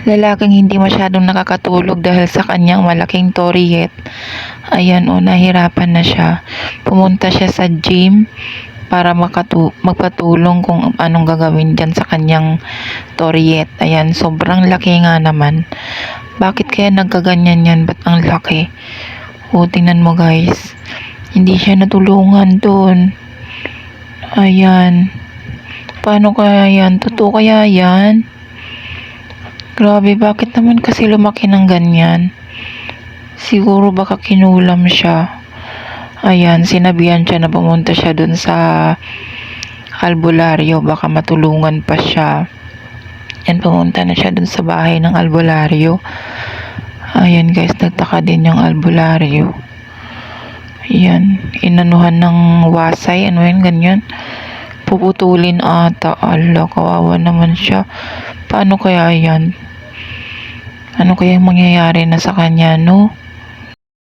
lalaking hindi masyadong nakakatulog dahil sa kanyang malaking toriet. Ayan o, nahirapan na siya. Pumunta siya sa gym para magpatulong kung anong gagawin dyan sa kanyang toriet. Ayan, sobrang laki nga naman. Bakit kaya nagkaganyan yan? Ba't ang laki? O, tingnan mo guys. Hindi siya natulungan doon. Ayan. Paano kaya yan? Totoo kaya yan? Grabe, bakit naman kasi lumaki ng ganyan? Siguro baka kinulam siya. Ayan, sinabihan siya na pumunta siya dun sa albularyo. Baka matulungan pa siya. Yan, pumunta na siya dun sa bahay ng albularyo. Ayan guys, nagtaka din yung albularyo. Ayan, inanuhan ng wasay. Ano yan, ganyan? Puputulin ata. Ala, kawawa naman siya. Paano kaya yan? Ano kaya mangyayari na sa kanya, no?